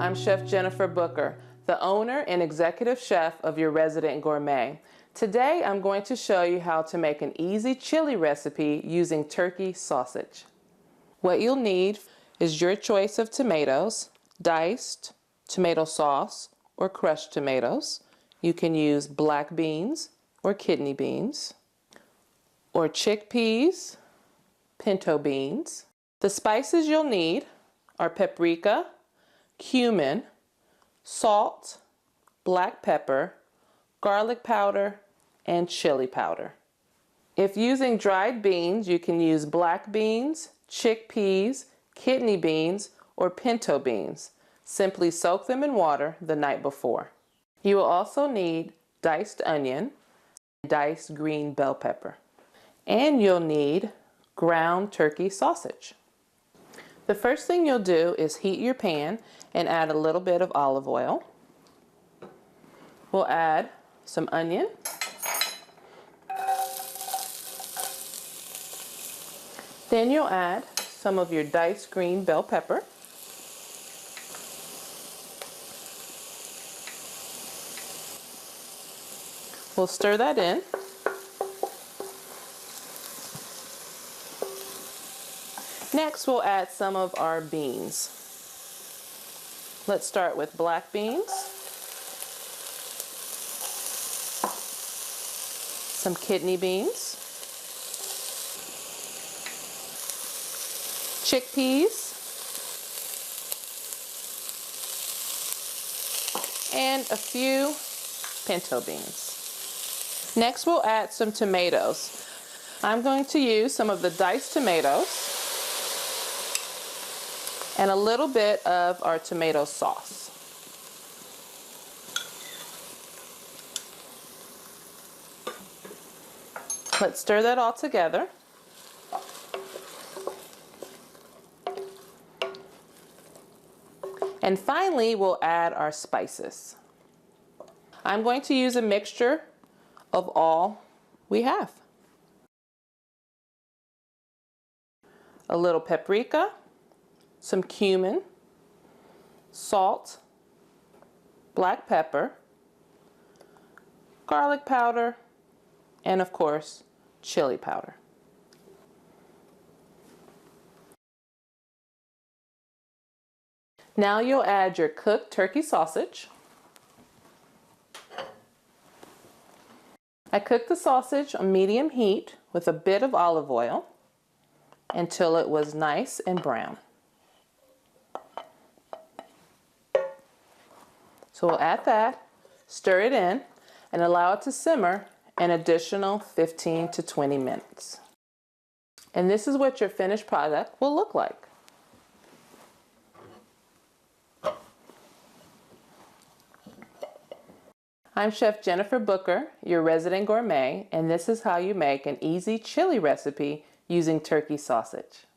I'm Chef Jennifer Booker, the owner and executive chef of Your Resident Gourmet. Today I'm going to show you how to make an easy chili recipe using turkey sausage. What you'll need is your choice of tomatoes, diced, tomato sauce, or crushed tomatoes. You can use black beans or kidney beans, or chickpeas, pinto beans. The spices you'll need are paprika, cumin, salt, black pepper, garlic powder, and chili powder. If using dried beans, you can use black beans, chickpeas, kidney beans, or pinto beans. Simply soak them in water the night before. You will also need diced onion, diced green bell pepper, and you'll need ground turkey sausage. The first thing you'll do is heat your pan and add a little bit of olive oil. We'll add some onion, then you'll add some of your diced green bell pepper, we'll stir that in. Next, we'll add some of our beans. Let's start with black beans, some kidney beans, chickpeas, and a few pinto beans. Next, we'll add some tomatoes. I'm going to use some of the diced tomatoes and a little bit of our tomato sauce. Let's stir that all together. And finally, we'll add our spices. I'm going to use a mixture of all we have. A little paprika, some cumin, salt, black pepper, garlic powder, and of course, chili powder. Now you'll add your cooked turkey sausage. I cooked the sausage on medium heat with a bit of olive oil until it was nice and brown. So we'll add that, stir it in, and allow it to simmer an additional 15 to 20 minutes. And this is what your finished product will look like. I'm Chef Jennifer Booker, your resident gourmet, and this is how you make an easy chili recipe using turkey sausage.